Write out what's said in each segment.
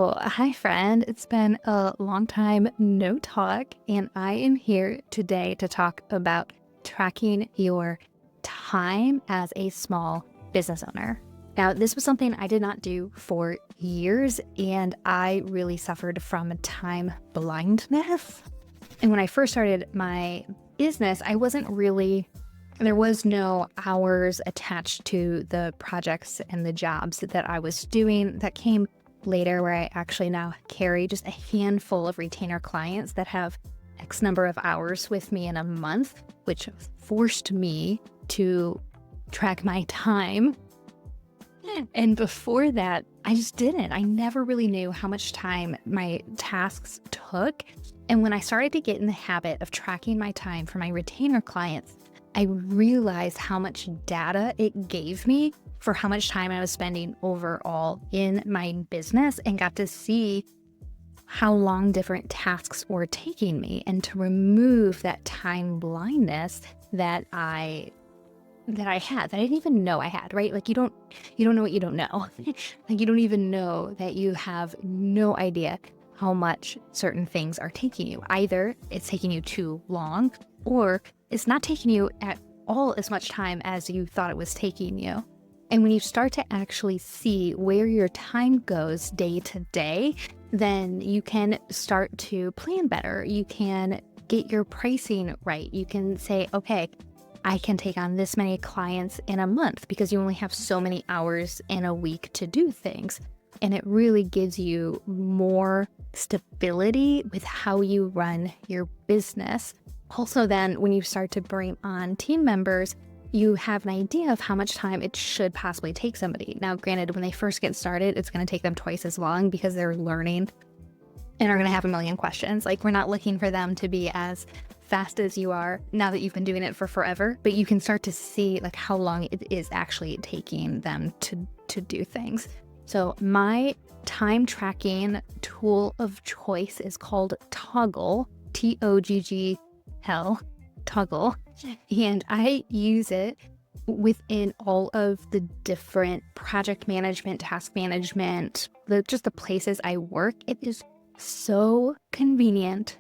So, hi, friend. It's been a long time no talk, and I am here today to talk about tracking your time as a small business owner. Now, this was something I did not do for years, and I really suffered from time blindness. And when I first started my business, there was no hours attached to the projects and the jobs that I was doing. That came later, where I actually now carry just a handful of retainer clients that have X number of hours with me in a month, which forced me to track my time. And before that, I just didn't. I never really knew how much time my tasks took. And when I started to get in the habit of tracking my time for my retainer clients, I realized how much data it gave me for how much time I was spending overall in my business, and got to see how long different tasks were taking me, and to remove that time blindness that I had, that I didn't even know I had, right? Like you don't know what you don't know. Like you don't even know that you have no idea how much certain things are taking you. Either it's taking you too long, or it's not taking you at all as much time as you thought it was taking you. And when you start to actually see where your time goes day to day, then you can start to plan better. You can get your pricing right. You can say, okay, I can take on this many clients in a month because you only have so many hours in a week to do things. And it really gives you more stability with how you run your business. Also, then when you start to bring on team members, you have an idea of how much time it should possibly take somebody. Now, granted, when they first get started, it's going to take them twice as long because they're learning and are going to have a million questions. Like, we're not looking for them to be as fast as you are now that you've been doing it for forever, but you can start to see like how long it is actually taking them to do things. So my time tracking tool of choice is called Toggl, Toggl, Toggl. And I use it within all of the different project management, task management, just the places I work. It is so convenient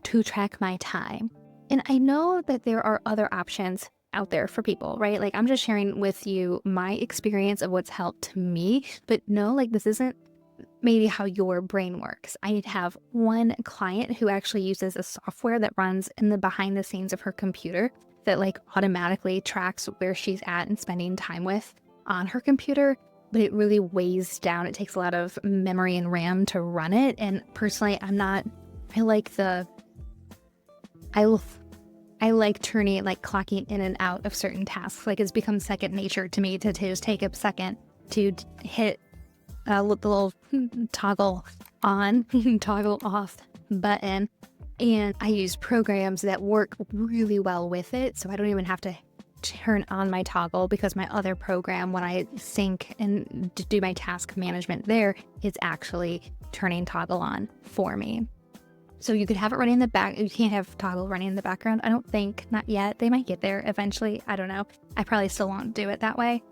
to track my time. And I know that there are other options out there for people, right? Like, I'm just sharing with you my experience of what's helped me, but no, like, this isn't maybe how your brain works. I have one client who actually uses a software that runs in the behind the scenes of her computer that like automatically tracks where she's at and spending time with on her computer, but it really weighs down. It takes a lot of memory and RAM to run it. And personally, I like turning, like clocking in and out of certain tasks. Like, it's become second nature to me to just take a second to hit the little toggle on, toggle off button. And I use programs that work really well with it. So I don't even have to turn on my toggle, because my other program, when I sync and do my task management there, it's actually turning Toggl on for me. So you could have it running in the back. You can't have Toggl running in the background, I don't think. Not yet. They might get there eventually. I don't know. I probably still won't do it that way.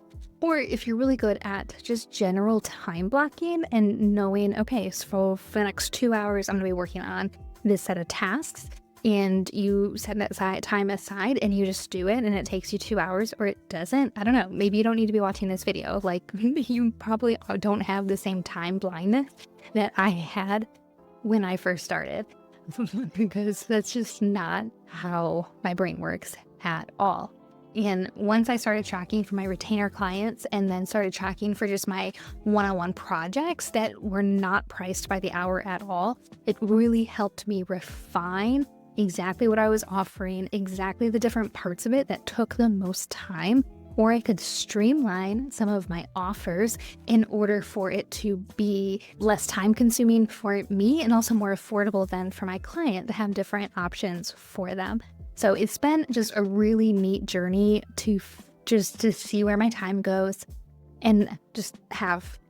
Or if you're really good at just general time blocking and knowing, okay, so for the next 2 hours, I'm going to be working on this set of tasks, and you set that time aside and you just do it, and it takes you 2 hours, or it doesn't. I don't know. Maybe you don't need to be watching this video. Like, you probably don't have the same time blindness that I had when I first started, because that's just not how my brain works at all. And once I started tracking for my retainer clients, and then started tracking for just my one-on-one projects that were not priced by the hour at all, it really helped me refine exactly what I was offering, exactly the different parts of it that took the most time, or I could streamline some of my offers in order for it to be less time consuming for me, and also more affordable then for my client to have different options for them. So it's been just a really neat journey to see where my time goes, and just have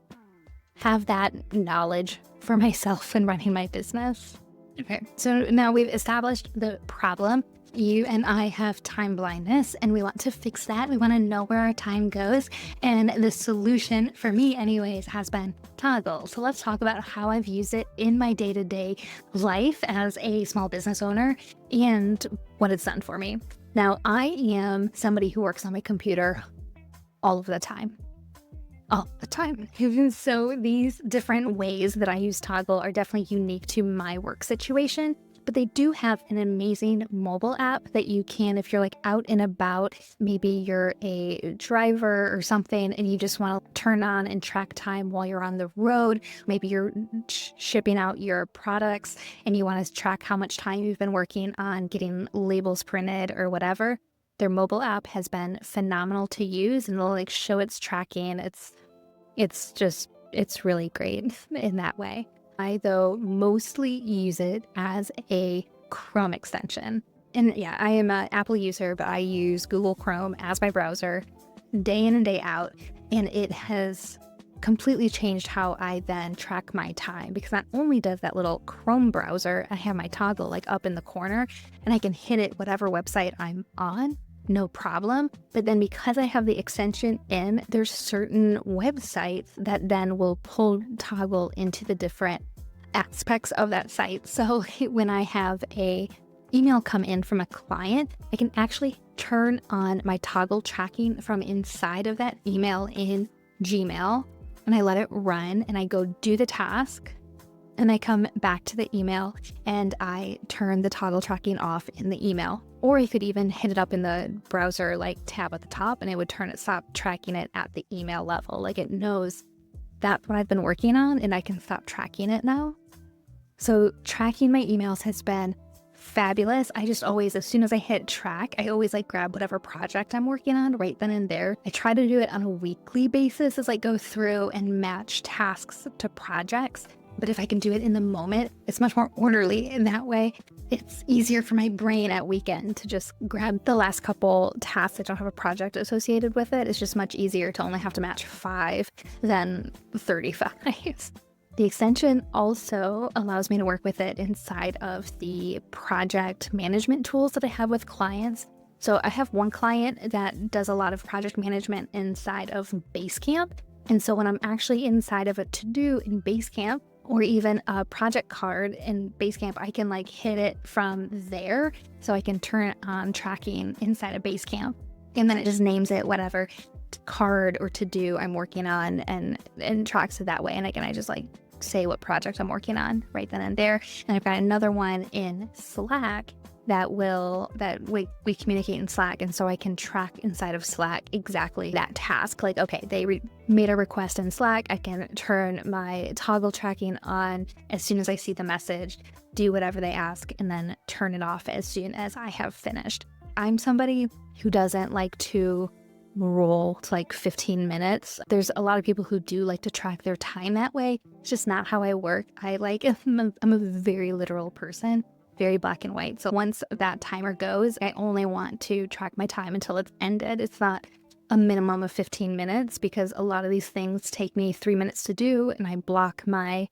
that knowledge for myself and running my business. Okay, so now we've established the problem. You and I have time blindness, and we want to fix that. We want to know where our time goes. And the solution, for me anyways, has been Toggl. So let's talk about how I've used it in my day-to-day life as a small business owner and what it's done for me. Now, I am somebody who works on my computer all of the time. All the time. So these different ways that I use Toggl are definitely unique to my work situation, but they do have an amazing mobile app that you can, if you're like out and about, maybe you're a driver or something and you just want to turn on and track time while you're on the road. Maybe you're shipping out your products and you want to track how much time you've been working on getting labels printed or whatever. Their mobile app has been phenomenal to use, and it'll like show its tracking. It's really great in that way. I, though, mostly use it as a Chrome extension. And yeah, I am an Apple user, but I use Google Chrome as my browser day in and day out. And it has completely changed how I then track my time, because not only does that little Chrome browser, I have my Toggl like up in the corner and I can hit it whatever website I'm on, no problem. But then because I have the extension in, there's certain websites that then will pull Toggl into the different aspects of that site. So when I have a email come in from a client, I can actually turn on my Toggl tracking from inside of that email in Gmail, and I let it run and I go do the task. And I come back to the email and I turn the Toggl tracking off in the email. Or you could even hit it up in the browser like tab at the top, and it would stop tracking it at the email level. Like it knows that's what I've been working on and I can stop tracking it now. So tracking my emails has been fabulous. I just always, as soon as I hit track, I always like grab whatever project I'm working on right then and there. I try to do it on a weekly basis as I go through and match tasks to projects. But if I can do it in the moment, it's much more orderly in that way. It's easier for my brain at weekend to just grab the last couple tasks that don't have a project associated with it. It's just much easier to only have to match 5 than 35. The extension also allows me to work with it inside of the project management tools that I have with clients. So I have one client that does a lot of project management inside of Basecamp. And so when I'm actually inside of a to-do in Basecamp, or even a project card in Basecamp, I can like hit it from there. So I can turn on tracking inside of Basecamp. And then it just names it whatever card or to-do I'm working on and tracks it that way. And again, I just like say what project I'm working on right then and there. And I've got another one in Slack that we communicate in Slack. And so I can track inside of Slack exactly that task. Like, okay, they made a request in Slack. I can turn my Toggl tracking on as soon as I see the message, do whatever they ask, and then turn it off as soon as I have finished. I'm somebody who doesn't like to roll to like 15 minutes. There's a lot of people who do like to track their time that way. It's just not how I work. I'm a very literal person. Very black and white. So once that timer goes, I only want to track my time until it's ended. It's not a minimum of 15 minutes because a lot of these things take me 3 minutes to do, and I block my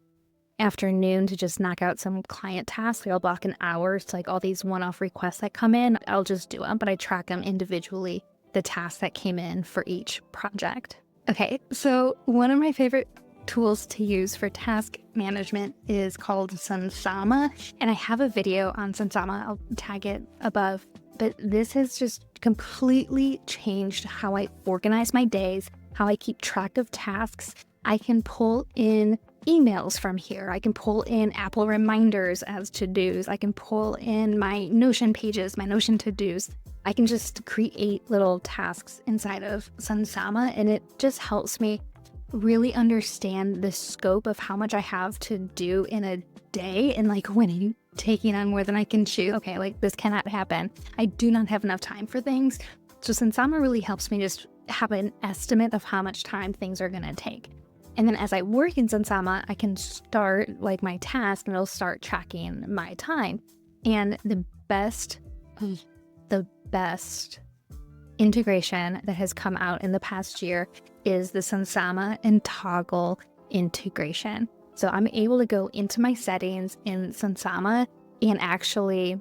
afternoon to just knock out some client tasks. Like I'll block an hour to like all these one-off requests that come in. I'll just do them, but I track them individually, the tasks that came in for each project. Okay, so one of my favorite tools to use for task management is called Sunsama, and I have a video on Sunsama. I'll tag it above, but this has just completely changed how I organize my days, how I keep track of tasks. I can pull in emails from here. I can pull in Apple reminders as to-dos. I can pull in my Notion pages, my Notion to-dos. I can just create little tasks inside of Sunsama, and it just helps me really understand the scope of how much I have to do in a day, and like when I'm taking on more than I can chew. Okay, like this cannot happen. I do not have enough time for things. So Sunsama really helps me just have an estimate of how much time things are gonna take. And then as I work in Sunsama, I can start like my task and it'll start tracking my time. And the best integration that has come out in the past year is the Sunsama and Toggl integration. So I'm able to go into my settings in Sunsama and actually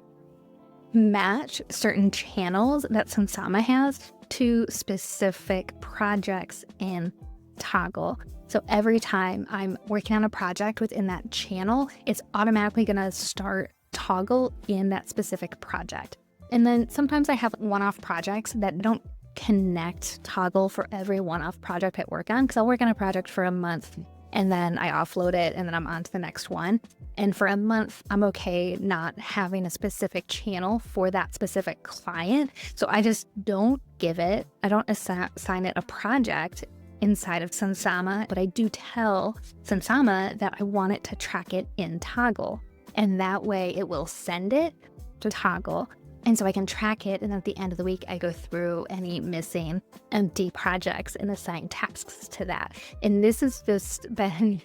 match certain channels that Sunsama has to specific projects in Toggl. So every time I'm working on a project within that channel, it's automatically going to start Toggl in that specific project. And then sometimes I have one-off projects that don't connect Toggl for every one-off project I work on, because I'll work on a project for a month and then I offload it and then I'm on to the next one. And for a month, I'm okay not having a specific channel for that specific client. So I just don't I don't assign it a project inside of Sunsama, but I do tell Sunsama that I want it to track it in Toggl. And that way it will send it to Toggl. And so I can track it, and at the end of the week, I go through any missing empty projects and assign tasks to that. And this has just been,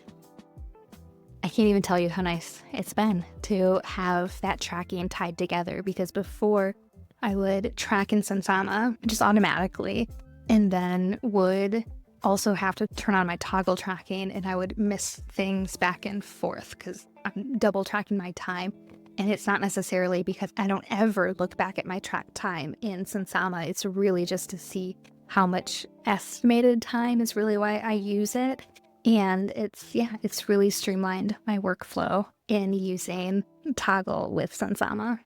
I can't even tell you how nice it's been to have that tracking tied together, because before I would track in Sunsama just automatically, and then would also have to turn on my Toggl tracking, and I would miss things back and forth because I'm double tracking my time. And it's not necessarily because I don't ever look back at my track time in Sunsama. It's really just to see how much estimated time is really why I use it. And it's really streamlined my workflow in using Toggl with Sunsama.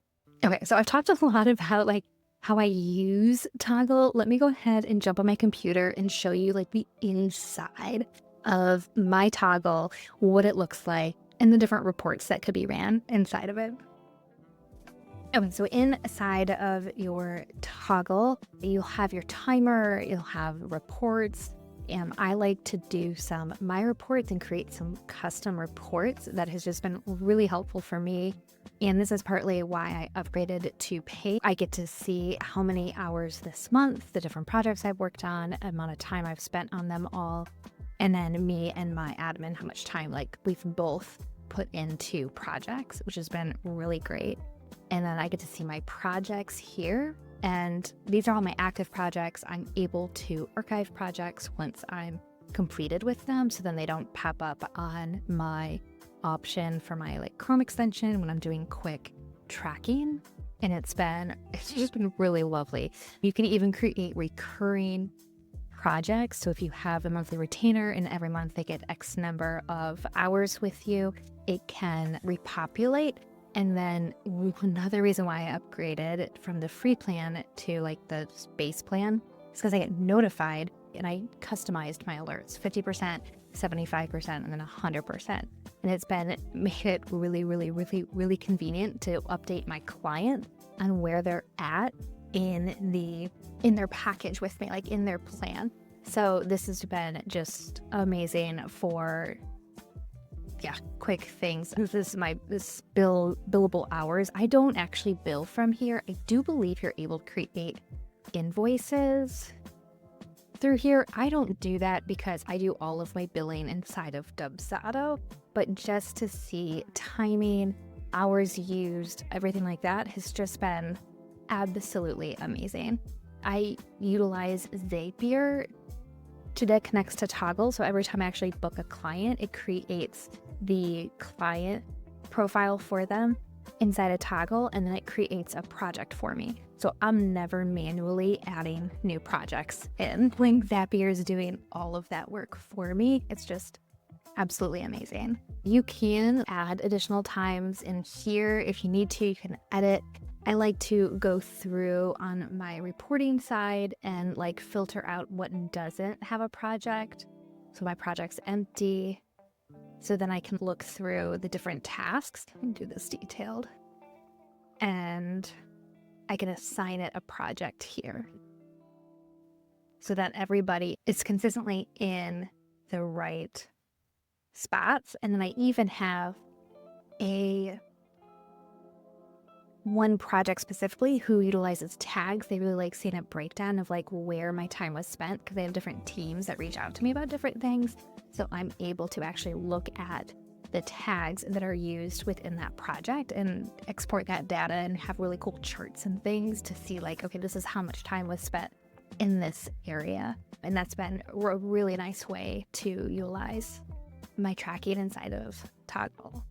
Okay, so I've talked a lot about how I use Toggl. Let me go ahead and jump on my computer and show you the inside of my Toggl, what it looks like, and the different reports that could be ran inside of it. Okay, so inside of your Toggl, you'll have your timer, you'll have reports, and I like to do some my reports and create some custom reports. That has just been really helpful for me. And this is partly why I upgraded to pay. I get to see how many hours this month, the different projects I've worked on, amount of time I've spent on them all, and then me and my admin, how much time we've both put into projects, which has been really great. And then I get to see my projects here, and these are all my active projects. I'm able to archive projects once I'm completed with them, so then they don't pop up on my option for my Chrome extension when I'm doing quick tracking. And it's just been really lovely. You can even create recurring projects. So if you have a monthly retainer and every month they get X number of hours with you, it can repopulate. And then another reason why I upgraded from the free plan to the base plan is because I get notified, and I customized my alerts 50%, 75%, and then 100%. And it's made it really, really, really, really convenient to update my client on where they're at in their package with me, in their plan. So this has been just amazing for quick things. This is this billable hours. I don't actually bill from here. I do believe you're able to create invoices through here. I don't do that because I do all of my billing inside of Dubsado, but just to see timing, hours used, everything like that has just been absolutely amazing. I utilize Zapier that connects to Toggl. So every time I actually book a client, it creates the client profile for them inside of Toggl, and then it creates a project for me. So I'm never manually adding new projects in. Zapier is doing all of that work for me. It's just absolutely amazing. You can add additional times in here if you need to. You can edit. I like to go through on my reporting side and filter out what doesn't have a project. So my project's empty. So then I can look through the different tasks and do this detailed. And I can assign it a project here so that everybody is consistently in the right spots. And then I even have one project specifically who utilizes tags. They really like seeing a breakdown of where my time was spent, because they have different teams that reach out to me about different things. So I'm able to actually look at the tags that are used within that project and export that data and have really cool charts and things to see okay, this is how much time was spent in this area. And that's been a really nice way to utilize my tracking inside of Toggl.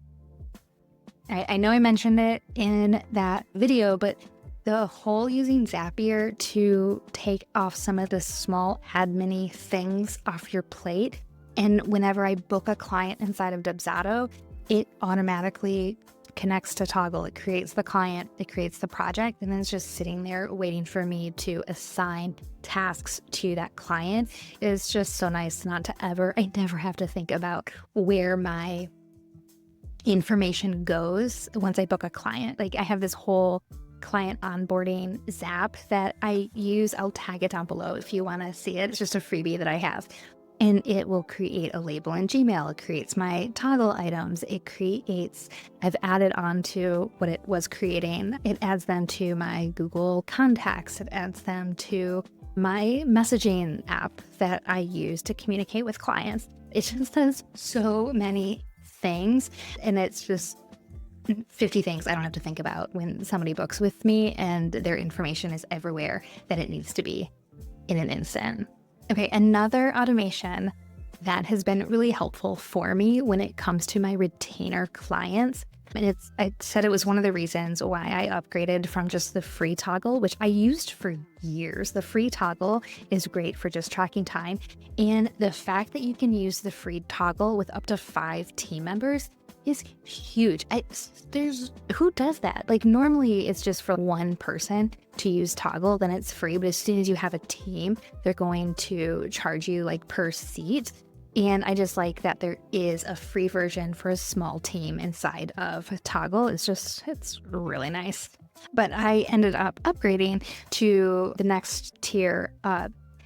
I know I mentioned it in that video, but the whole using Zapier to take off some of the small admin things off your plate. And whenever I book a client inside of Dubsado, it automatically connects to Toggl. It creates the client, it creates the project, and then it's just sitting there waiting for me to assign tasks to that client. It's just so nice not to I never have to think about where my information goes once I book a client. Like I have this whole client onboarding Zap that I use. I'll tag it down below if you want to see it. It's just a freebie that I have. And it will create a label in Gmail. It creates my Toggl items. I've added on to what it was creating. It adds them to my Google contacts. It adds them to my messaging app that I use to communicate with clients. It just does so many things, and it's just 50 things I don't have to think about when somebody books with me, and their information is everywhere that it needs to be in an instant. Okay, another automation that has been really helpful for me when it comes to my retainer clients, and I said it was one of the reasons why I upgraded from just the free Toggl, which I used for years. The free Toggl is great for just tracking time, and the fact that you can use the free Toggl with up to 5 team members is huge. Who does that? Like normally it's just for one person to use Toggl, then it's free. But as soon as you have a team, they're going to charge you like per seat. And I just like that there is a free version for a small team inside of Toggl. It's really nice. But I ended up upgrading to the next tier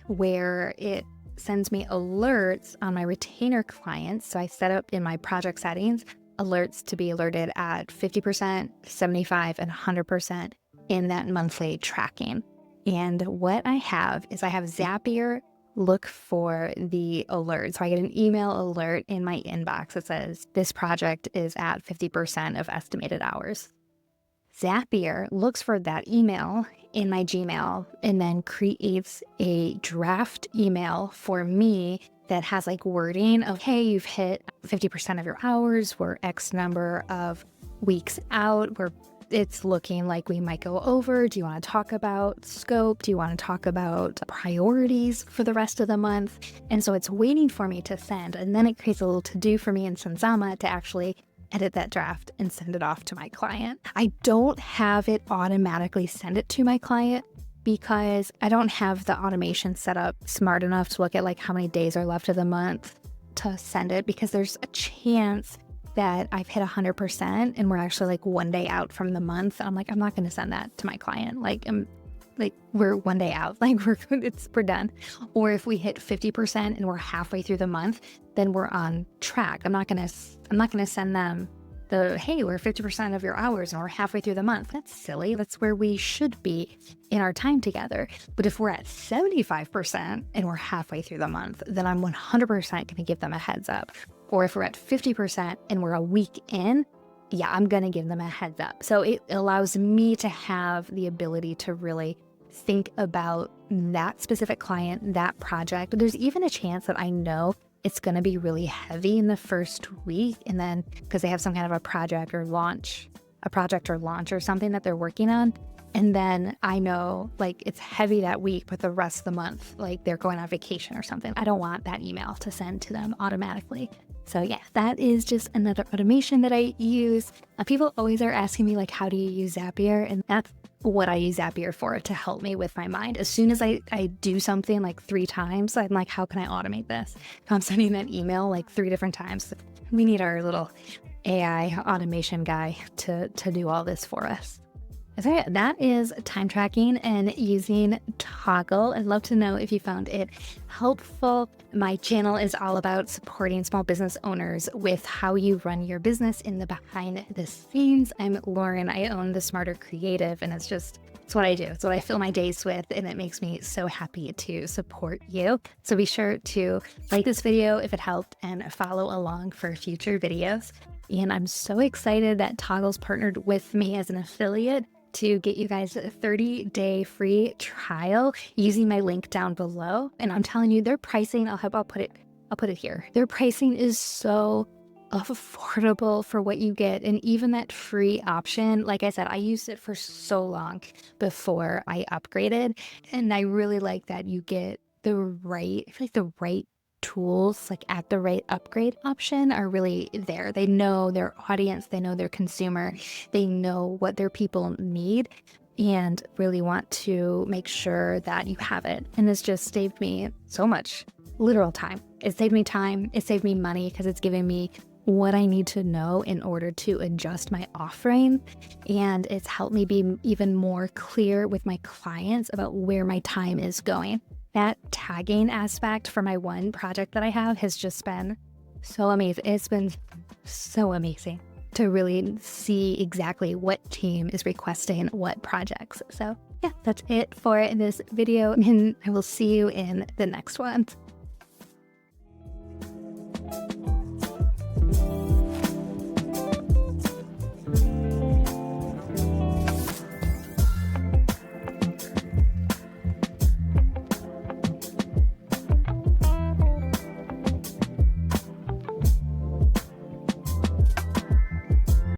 where it sends me alerts on my retainer clients. So I set up in my project settings alerts to be alerted at 50%, 75%, and 100% in that monthly tracking. And what I have is I have Zapier look for the alert. So I get an email alert in my inbox that says this project is at 50% of estimated hours. Zapier looks for that email in my Gmail and then creates a draft email for me that has like wording of, hey, you've hit 50% of your hours, we're X number of weeks out, it's looking like we might go over. Do you want to talk about scope? Do you want to talk about priorities for the rest of the month? And so it's waiting for me to send, and then it creates a little to-do for me in Sunsama to actually edit that draft and send it off to my client. I don't have it automatically send it to my client because I don't have the automation set up smart enough to look at like how many days are left of the month to send it, because there's a chance that I've hit 100% and we're actually like one day out from the month. I'm like, I'm not going to send that to my client. We're one day out, we're done. Or if we hit 50% and we're halfway through the month, then we're on track. I'm not going to send them hey, we're 50% of your hours and we're halfway through the month. That's silly. That's where we should be in our time together. But if we're at 75% and we're halfway through the month, then I'm 100% going to give them a heads up. Or if we're at 50% and we're a week in, yeah, I'm going to give them a heads up. So it allows me to have the ability to really think about that specific client, that project. There's even a chance that I know it's going to be really heavy in the first week. And then because they have some kind of a project or launch or something that they're working on. And then I know like it's heavy that week, but the rest of the month, like they're going on vacation or something. I don't want that email to send to them automatically. So yeah, that is just another automation that I use. People always are asking me like, how do you use Zapier? And that's what I use Zapier for, to help me with my mind. As soon as I do something like 3 times, I'm like, how can I automate this? I'm sending that email like 3 different times. We need our little AI automation guy to do all this for us. So yeah, that is time tracking and using Toggl. I'd love to know if you found it helpful. My channel is all about supporting small business owners with how you run your business in the behind the scenes. I'm Lauren. I own The Smarter Creative, and it's what I do. It's what I fill my days with, and it makes me so happy to support you. So be sure to like this video if it helped and follow along for future videos. And I'm so excited that Toggl's partnered with me as an affiliate to get you guys a 30-day free trial using my link down below. And I'm telling you, their pricing, I'll put it I'll put it here. Their pricing is so affordable for what you get. And even that free option, like I said, I used it for so long before I upgraded. And I really like that you get I feel like the right tools, like at the right upgrade option, are really there. They know their audience, they know their consumer, they know what their people need, and really want to make sure that you have it. And it's just saved me so much literal time. It saved me time, it saved me money because it's giving me what I need to know in order to adjust my offering. And it's helped me be even more clear with my clients about where my time is going. That tagging aspect for my one project that I have has just been so amazing. It's been so amazing to really see exactly what team is requesting what projects. So yeah, that's it for this video, and I will see you in the next one.